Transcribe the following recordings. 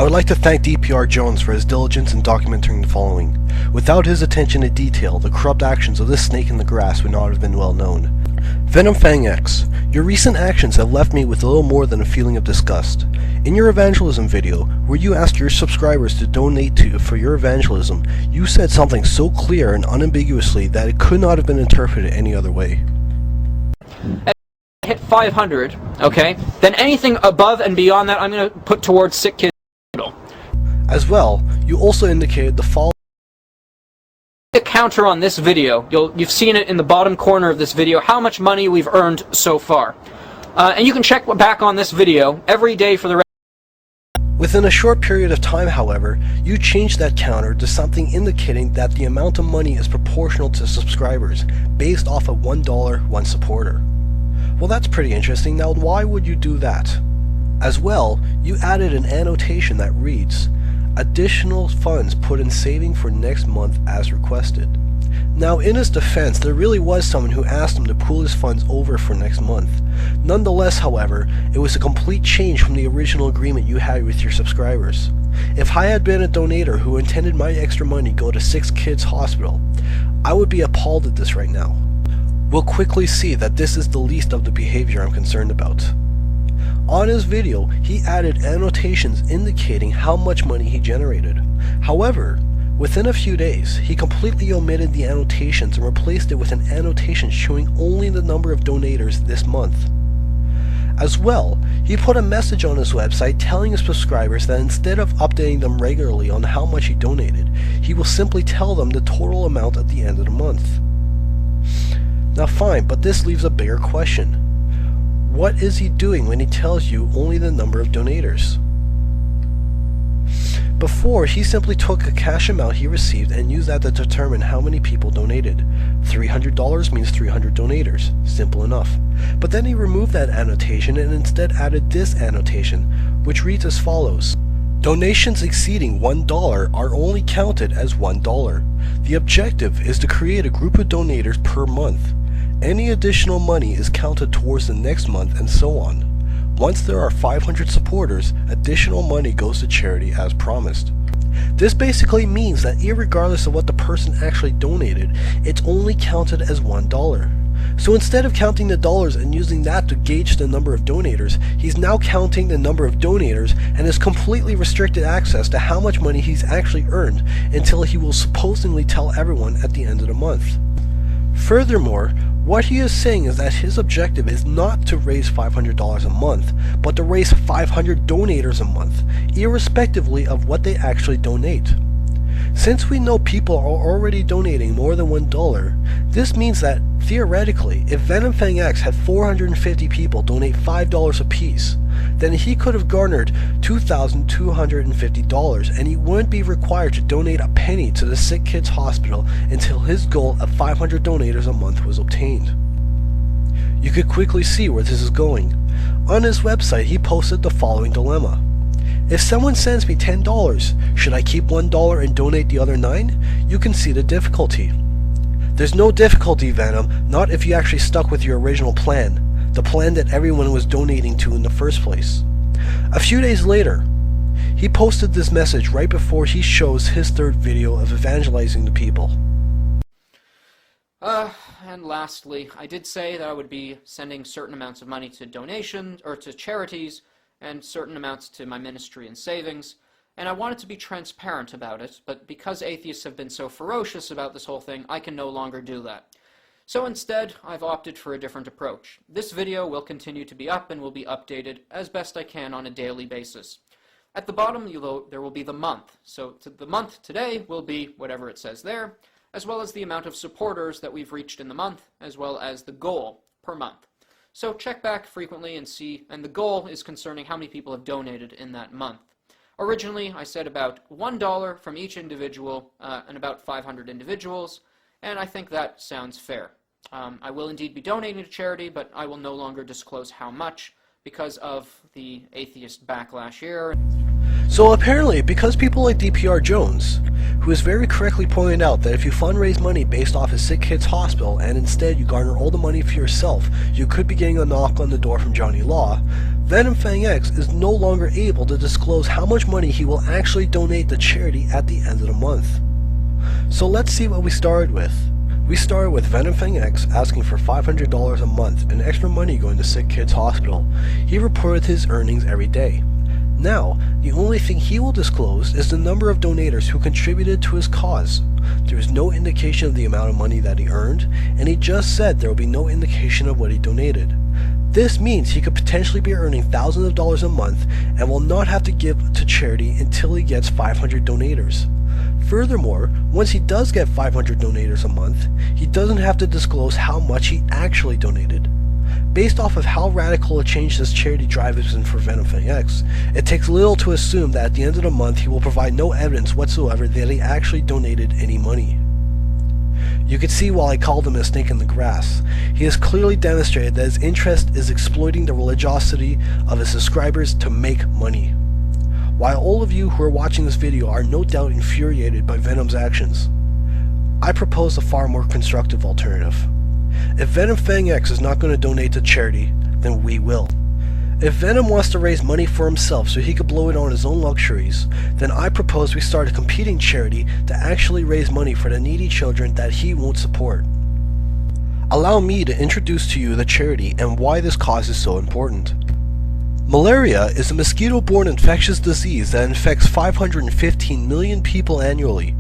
I would like to thank DPR Jones for his diligence in documenting the following. Without his attention to detail, the corrupt actions of this snake in the grass would not have been well known. VenomFangX, your recent actions have left me with little more than a feeling of disgust. In your evangelism video, where you asked your subscribers to donate for your evangelism, you said something so clear and unambiguously that it could not have been interpreted any other way. Hit 500, okay? Then anything above and beyond that I'm going to put towards sick kids. As well, you also indicated the following. The counter on this video, you've seen it in the bottom corner of this video, how much money we've earned so far. And you can check back on this video every day for the rest. Within a short period of time, however, you changed that counter to something indicating that the amount of money is proportional to subscribers, based off of $1 one supporter. Well, that's pretty interesting. Now, why would you do that? As well, you added an annotation that reads, "Additional funds put in saving for next month as requested." Now, in his defense, there really was someone who asked him to pool his funds over for next month. Nonetheless, however, it was a complete change from the original agreement you had with your subscribers. If I had been a donator who intended my extra money go to 6 Kids Hospital, I would be appalled at this right now. We'll quickly see that this is the least of the behavior I'm concerned about. On his video, he added annotations indicating how much money he generated. However, within a few days, he completely omitted the annotations and replaced it with an annotation showing only the number of donators this month. As well, he put a message on his website telling his subscribers that instead of updating them regularly on how much he donated, he will simply tell them the total amount at the end of the month. Now fine, but this leaves a bigger question. What is he doing when he tells you only the number of donators? Before, he simply took a cash amount he received and used that to determine how many people donated. $300 means 300 donators. Simple enough. But then he removed that annotation and instead added this annotation, which reads as follows. Donations exceeding $1 are only counted as $1. The objective is to create a group of donators per month. Any additional money is counted towards the next month and so on. Once there are 500 supporters, additional money goes to charity as promised. This basically means that irregardless of what the person actually donated, it's only counted as $1. So instead of counting the dollars and using that to gauge the number of donators, he's now counting the number of donators and has completely restricted access to how much money he's actually earned until he will supposedly tell everyone at the end of the month. Furthermore, what he is saying is that his objective is not to raise $500 a month, but to raise 500 donators a month, irrespectively of what they actually donate. Since we know people are already donating more than $1, this means that, theoretically, if VenomFangX had 450 people donate $5 apiece, then he could have garnered $2,250 and he wouldn't be required to donate a penny to the Sick Kids Hospital until his goal of 500 donators a month was obtained. You could quickly see where this is going. On his website, he posted the following dilemma. If someone sends me $10, should I keep $1 and donate the other $9? You can see the difficulty. There's no difficulty, Venom, not if you actually stuck with your original plan, the plan that everyone was donating to in the first place. A few days later, he posted this message right before he shows his third video of evangelizing the people. And lastly, I did say that I would be sending certain amounts of money to donations, or to charities, and certain amounts to my ministry and savings, and I wanted to be transparent about it, but because atheists have been so ferocious about this whole thing, I can no longer do that. So instead, I've opted for a different approach. This video will continue to be up and will be updated as best I can on a daily basis. At the bottom, there will be the month. So the month today will be whatever it says there, as well as the amount of supporters that we've reached in the month, as well as the goal per month. So check back frequently and see, and the goal is concerning how many people have donated in that month. Originally, I said about $1 from each individual and about 500 individuals, and I think that sounds fair. I will indeed be donating to charity, but I will no longer disclose how much because of the atheist backlash here. So apparently, because people like DPR Jones, who has very correctly pointed out that if you fundraise money based off a Sick Kids Hospital and instead you garner all the money for yourself, you could be getting a knock on the door from Johnny Law, VenomFangX is no longer able to disclose how much money he will actually donate to charity at the end of the month. So let's see what we started with. We started with VenomFangX asking for $500 a month and extra money going to Sick Kids Hospital. He reported his earnings every day. Now, the only thing he will disclose is the number of donators who contributed to his cause. There is no indication of the amount of money that he earned, and he just said there will be no indication of what he donated. This means he could potentially be earning thousands of dollars a month and will not have to give to charity until he gets 500 donators. Furthermore, once he does get 500 donators a month, he doesn't have to disclose how much he actually donated. Based off of how radical a change this charity drive has been for VenomFangX, it takes little to assume that at the end of the month he will provide no evidence whatsoever that he actually donated any money. You can see why I called him a snake in the grass. He has clearly demonstrated that his interest is exploiting the religiosity of his subscribers to make money. While all of you who are watching this video are no doubt infuriated by Venom's actions, I propose a far more constructive alternative. If VenomFangX is not going to donate to charity, then we will. If Venom wants to raise money for himself so he could blow it on his own luxuries, then I propose we start a competing charity to actually raise money for the needy children that he won't support. Allow me to introduce to you the charity and why this cause is so important. Malaria is a mosquito-borne infectious disease that infects 515 million people annually.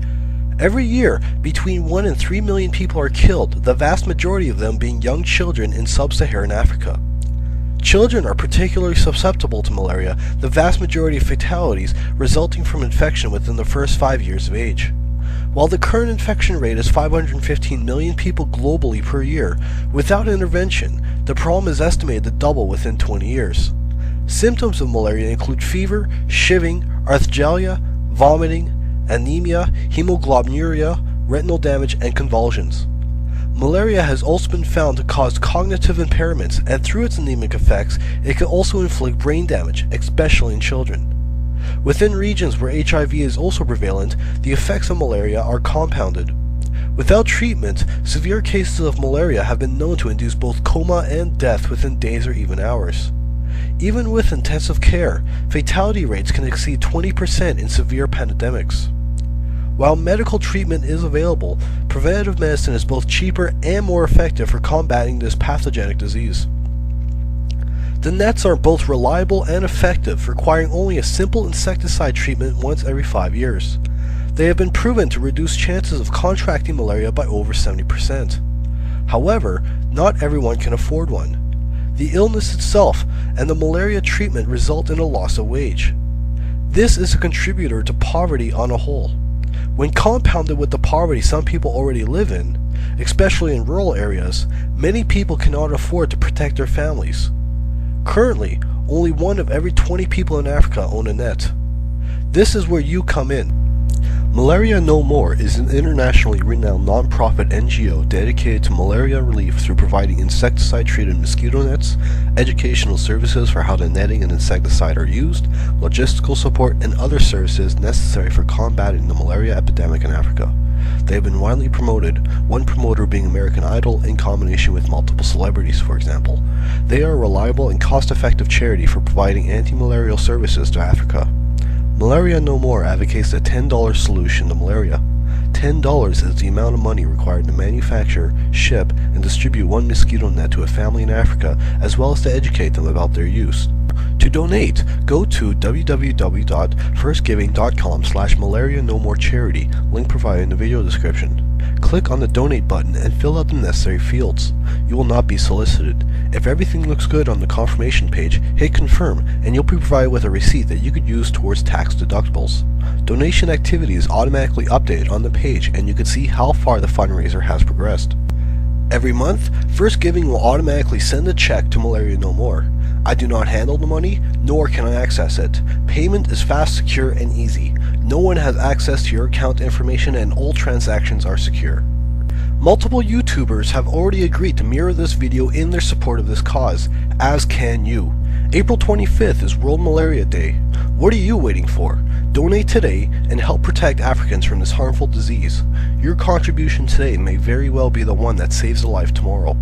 Every year, between 1 and 3 million people are killed, the vast majority of them being young children in sub-Saharan Africa. Children are particularly susceptible to malaria, the vast majority of fatalities resulting from infection within the first 5 years of age. While the current infection rate is 515 million people globally per year, without intervention, the problem is estimated to double within 20 years. Symptoms of malaria include fever, shivering, arthralgia, vomiting, anemia, hemoglobinuria, retinal damage, and convulsions. Malaria has also been found to cause cognitive impairments, and through its anemic effects, it can also inflict brain damage, especially in children. Within regions where HIV is also prevalent, the effects of malaria are compounded. Without treatment, severe cases of malaria have been known to induce both coma and death within days or even hours. Even with intensive care, fatality rates can exceed 20% in severe pandemics. While medical treatment is available, preventative medicine is both cheaper and more effective for combating this pathogenic disease. The nets are both reliable and effective, requiring only a simple insecticide treatment once every 5 years. They have been proven to reduce chances of contracting malaria by over 70%. However, not everyone can afford one. The illness itself and the malaria treatment result in a loss of wage. This is a contributor to poverty on a whole. When compounded with the poverty some people already live in, especially in rural areas, many people cannot afford to protect their families. Currently, only 1 of every 20 people in Africa own a net. This is where you come in. Malaria No More is an internationally renowned non-profit NGO dedicated to malaria relief through providing insecticide-treated mosquito nets, educational services for how the netting and insecticide are used, logistical support, and other services necessary for combating the malaria epidemic in Africa. They have been widely promoted, one promoter being American Idol in combination with multiple celebrities, for example. They are a reliable and cost-effective charity for providing anti-malarial services to Africa. Malaria No More advocates a $10 solution to malaria. $10 is the amount of money required to manufacture, ship, and distribute 1 mosquito net to a family in Africa, as well as to educate them about their use. To donate, go to www.firstgiving.com/malaria-no-more-charity, link provided in the video description. Click on the donate button and fill out the necessary fields. You will not be solicited. If everything looks good on the confirmation page, hit confirm and you'll be provided with a receipt that you could use towards tax deductibles. Donation activity is automatically updated on the page and you can see how far the fundraiser has progressed. Every month, First Giving will automatically send a check to Malaria No More. I do not handle the money, nor can I access it. Payment is fast, secure, and easy. No one has access to your account information and all transactions are secure. Multiple YouTubers have already agreed to mirror this video in their support of this cause, as can you. April 25th is World Malaria Day. What are you waiting for? Donate today and help protect Africans from this harmful disease. Your contribution today may very well be the one that saves a life tomorrow.